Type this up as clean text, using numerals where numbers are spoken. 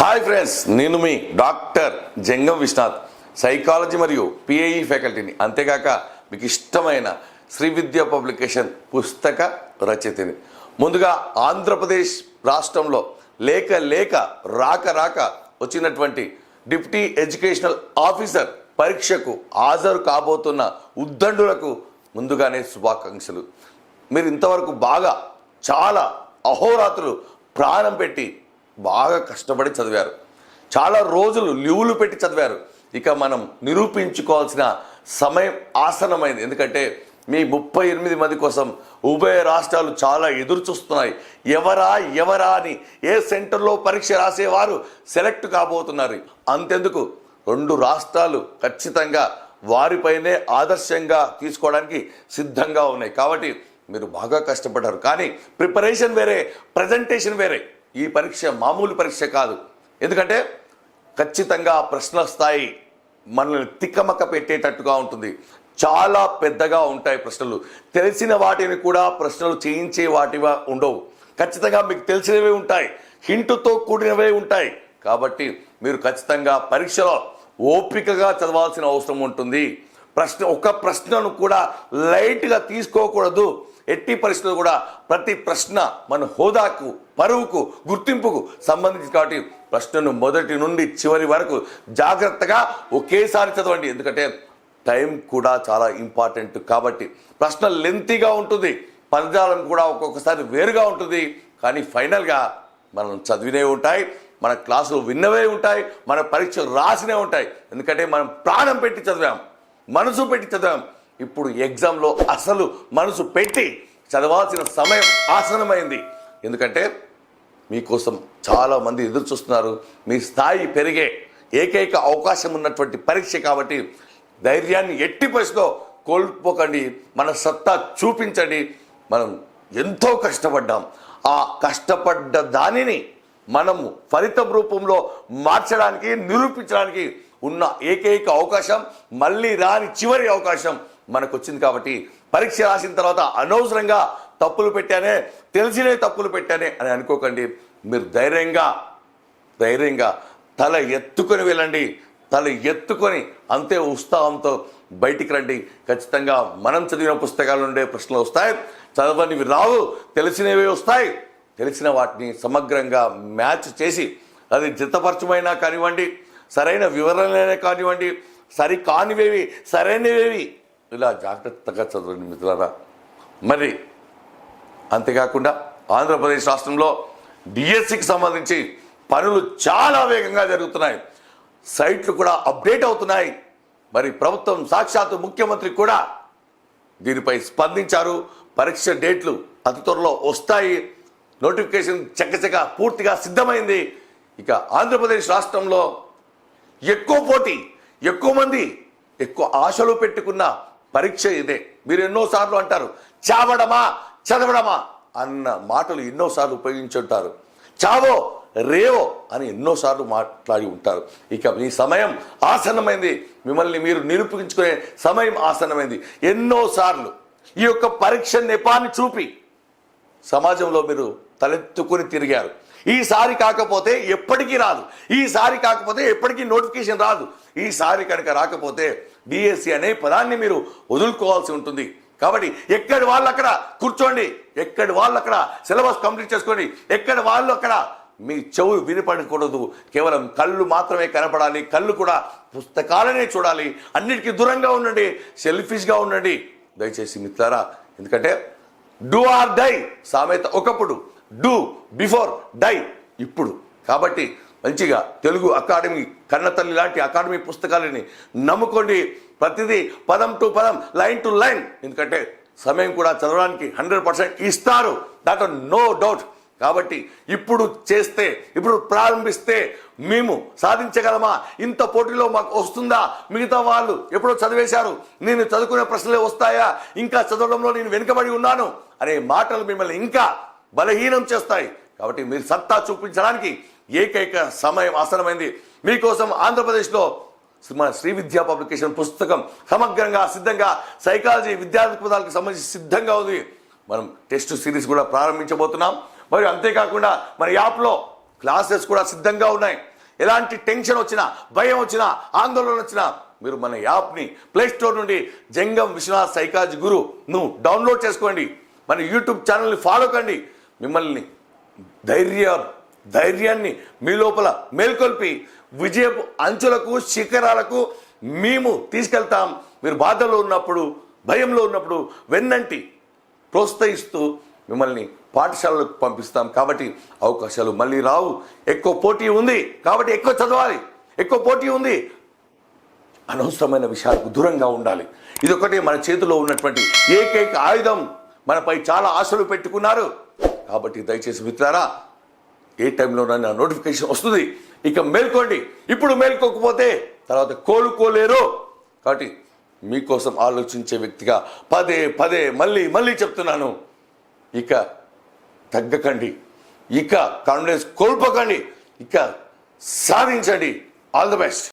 Hi friends, నేను మీ doctor జంగం Vishwanath, psychology మరియు PAE ఫ్యాకల్టీని, అంతేకాక మీకు ఇష్టమైన శ్రీ విద్యా పబ్లికేషన్ పుస్తక రచయితని. ముందుగా ఆంధ్రప్రదేశ్ రాష్ట్రంలో లేక రాక వచ్చినటువంటి డిప్యూటీ ఎడ్యుకేషనల్ ఆఫీసర్ పరీక్షకు హాజరు కాబోతున్న ఉద్దండులకు ముందుగానే శుభాకాంక్షలు. మీరు ఇంతవరకు చాలా అహోరాత్రులు ప్రాణం పెట్టి బాగా కష్టపడి చదివారు, చాలా రోజులు లీవులు పెట్టి చదివారు. ఇక మనం నిరూపించుకోవాల్సిన సమయం ఆసన్నమైంది. ఎందుకంటే మీ 38 మంది కోసం ఉభయ రాష్ట్రాలు చాలా ఎదురు చూస్తున్నాయి. ఎవరా అని ఏ సెంటర్లో పరీక్ష రాసేవారు సెలెక్ట్ కాబోతున్నారు. అంతెందుకు 2 రాష్ట్రాలు ఖచ్చితంగా వారిపైనే ఆదర్శంగా తీసుకోవడానికి సిద్ధంగా ఉన్నాయి. కాబట్టి మీరు బాగా కష్టపడ్డారు, కానీ ప్రిపరేషన్ వేరే, ప్రజెంటేషన్ వేరే. ఈ పరీక్ష మామూలు పరీక్ష కాదు. ఎందుకంటే ఖచ్చితంగా ప్రశ్నల స్థాయి మనల్ని తిక్కమక్క పెట్టేటట్టుగా ఉంటుంది. చాలా పెద్దగా ఉంటాయి ప్రశ్నలు. తెలిసిన వాటిని కూడా ప్రశ్నలు చేయించే వాటిగా ఉండవు. ఖచ్చితంగా మీకు తెలిసినవే ఉంటాయి, హింటుతో కూడినవే ఉంటాయి. కాబట్టి మీరు ఖచ్చితంగా పరీక్షలో ఓపికగా చదవాల్సిన అవసరం ఉంటుంది. ఒక ప్రశ్నను కూడా లైట్గా తీసుకోకూడదు. ఎట్టి పరిస్థితులు కూడా ప్రతి ప్రశ్న మన హోదాకు, పరువుకు, గుర్తింపుకు సంబంధించి. కాబట్టి ప్రశ్నను మొదటి నుండి చివరి వరకు జాగ్రత్తగా ఒకేసారి చదవండి. ఎందుకంటే టైం కూడా చాలా ఇంపార్టెంట్. కాబట్టి ప్రశ్న లెంతీగా ఉంటుంది, పదజాలం కూడా ఒక్కొక్కసారి వేరుగా ఉంటుంది. కానీ ఫైనల్గా మనం చదివినే ఉంటాయి, మన క్లాసులు విన్నవే ఉంటాయి, మన పరీక్షలు రాసినే ఉంటాయి. ఎందుకంటే మనం ప్రాణం పెట్టి చదివాం, మనసు పెట్టి చదివాం. ఇప్పుడు ఎగ్జామ్లో అసలు మనసు పెట్టి చదవాల్సిన సమయం ఆసన్నమైంది. ఎందుకంటే మీకోసం చాలామంది ఎదురు చూస్తున్నారు. మీ స్థాయి పెరిగే ఏకైక అవకాశం ఉన్నటువంటి పరీక్ష. కాబట్టి ధైర్యాన్ని ఎట్టి పరిస్థితిలో కోల్పోకండి, మన సత్తా చూపించండి. మనం ఎంతో కష్టపడ్డాం, ఆ కష్టపడ్డ దానిని మనము ఫలితం రూపంలో మార్చడానికి, నిరూపించడానికి ఉన్న ఏకైక అవకాశం, మళ్ళీ రాని చివరి అవకాశం మనకు వచ్చింది. కాబట్టి పరీక్ష రాసిన తర్వాత అనవసరంగా తప్పులు పెట్టానే, తెలిసినే తప్పులు పెట్టానే అని అనుకోకండి. మీరు ధైర్యంగా తల ఎత్తుకొని వెళ్ళండి, తల ఎత్తుకొని అంతే ఉత్సాహంతో బయటికి రండి. ఖచ్చితంగా మనం చదివిన పుస్తకాల నుండే ప్రశ్నలు వస్తాయి, చదవనివి రావు, తెలిసినవి వస్తాయి. తెలిసిన వాటిని సమగ్రంగా మ్యాచ్ చేసి, అది జతపరచమైనా కానివ్వండి, సరైన వివరణలైనా కానివ్వండి, సరికానివేవి సరైనవేవి, ఇలా జాగ్రత్తగా చదవండి మిత్రులారా. మరి అంతేకాకుండా ఆంధ్రప్రదేశ్ రాష్ట్రంలో డిఎస్సికి సంబంధించి పనులు చాలా వేగంగా జరుగుతున్నాయి, సైట్లు కూడా అప్డేట్ అవుతున్నాయి. మరి ప్రభుత్వం, సాక్షాత్తు ముఖ్యమంత్రి కూడా దీనిపై స్పందించారు. పరీక్ష డేట్లు అతి త్వరలో వస్తాయి. నోటిఫికేషన్ చకచక పూర్తిగా సిద్ధమైంది. ఇక ఆంధ్రప్రదేశ్ రాష్ట్రంలో ఎక్కువ పోటీ, ఎక్కువ మంది, ఎక్కువ ఆశలు పెట్టుకున్న పరీక్ష ఇదే. మీరు ఎన్నోసార్లు అంటారు, చావడమా చదవడమా అన్న మాటలు ఎన్నోసార్లు ఉపయోగించుంటారు. చావో రేవో అని ఎన్నోసార్లు మాట్లాడి ఉంటారు. ఇక మీ సమయం ఆసన్నమైంది, మిమ్మల్ని మీరు నిరూపించుకునే సమయం ఆసన్నమైంది. ఎన్నోసార్లు ఈ యొక్క పరీక్ష నెపాన్ని చూపి సమాజంలో మీరు తలెత్తుకొని తిరిగారు. ఈసారి కాకపోతే ఎప్పటికీ రాదు, ఈసారి కాకపోతే ఎప్పటికీ నోటిఫికేషన్ రాదు, ఈసారి కనుక రాకపోతే డిఎస్సి అనే పదాన్ని మీరు వదులుకోవాల్సి ఉంటుంది. కాబట్టి ఎక్కడి వాళ్ళు అక్కడ కూర్చోండి, ఎక్కడి వాళ్ళు అక్కడ సిలబస్ కంప్లీట్ చేసుకోండి, ఎక్కడి వాళ్ళు అక్కడ మీ చెవు వినపడకూడదు, కేవలం కళ్ళు మాత్రమే కనపడాలి. కళ్ళు కూడా పుస్తకాలనే చూడాలి. అన్నిటికీ దూరంగా ఉండండి, సెల్ఫిష్గా ఉండండి దయచేసి మిత్రులారా. ఎందుకంటే డూ ఆర్ డై సామెత ఒకప్పుడు, డూ బిఫోర్ డై ఇప్పుడు. కాబట్టి మంచిగా తెలుగు అకాడమీ, కన్నతల్లి లాంటి అకాడమీ పుస్తకాలని నమ్ముకోండి. ప్రతిదీ పదం టు పదం, లైన్ టు లైన్. ఎందుకంటే సమయం కూడా చదవడానికి 100% ఇస్తారు, దాంట్లో నో డౌట్. కాబట్టి ఇప్పుడు చేస్తే, ఇప్పుడు ప్రారంభిస్తే మేము సాధించగలమా? ఇంత పోటీలో మాకు వస్తుందా? మిగతా వాళ్ళు ఎప్పుడో చదివేశారు, నేను చదువుకునే ప్రశ్నలే వస్తాయా? ఇంకా చదవడంలో నేను వెనుకబడి ఉన్నాను అనే మాటలు మిమ్మల్ని ఇంకా బలహీనం చేస్తాయి. కాబట్టి మీరు సత్తా చూపించడానికి ఏకైక సమయం ఆసనమైంది. మీకోసం ఆంధ్రప్రదేశ్లో మన శ్రీ విద్యా పబ్లికేషన్ పుస్తకం సమగ్రంగా సిద్ధంగా, సైకాలజీ విద్యార్థి పదాలకు సంబంధించి సిద్ధంగా ఉంది. మనం టెస్ట్ సిరీస్ కూడా ప్రారంభించబోతున్నాం. మరియు అంతేకాకుండా మన యాప్లో క్లాసెస్ కూడా సిద్ధంగా ఉన్నాయి. ఎలాంటి టెన్షన్ వచ్చినా, భయం వచ్చినా, ఆందోళన వచ్చినా మీరు మన యాప్ని ప్లేస్టోర్ నుండి జంగం విశ్వనాథ్ సైకాలజీ గురును డౌన్లోడ్ చేసుకోండి. మన యూట్యూబ్ ఛానల్ని ఫాలో కండి. మిమ్మల్ని ధైర్యాన్ని మీ లోపల మేల్కొల్పి విజయపు అంచులకు, శిఖరాలకు మేము తీసుకెళ్తాం. మీరు బాధలో ఉన్నప్పుడు, భయంలో ఉన్నప్పుడు వెన్నంటి ప్రోత్సహిస్తూ మిమ్మల్ని పాఠశాలకు పంపిస్తాం. కాబట్టి అవకాశాలు మళ్ళీ రావు. ఎక్కువ పోటీ ఉంది కాబట్టి ఎక్కువ చదవాలి. ఎక్కువ పోటీ ఉంది, అనవసరమైన విషయాలకు దూరంగా ఉండాలి. ఇదొకటి మన చేతిలో ఉన్నటువంటి ఏకైక ఆయుధం. మనపై చాలా ఆశలు పెట్టుకున్నారు కాబట్టి దయచేసి మిత్రారా, ఏ టైంలోనైనా నోటిఫికేషన్ వస్తుంది. ఇక మేల్కోండి. ఇప్పుడు మేల్కోకపోతే తర్వాత కోలుకోలేరు. కాబట్టి మీకోసం ఆలోచించే వ్యక్తిగా పదే మళ్ళీ చెప్తున్నాను. ఇక తగ్గకండి, ఇక కాన్ఫిడెన్స్ కోల్పోకండి, ఇక సాధించండి. All the best.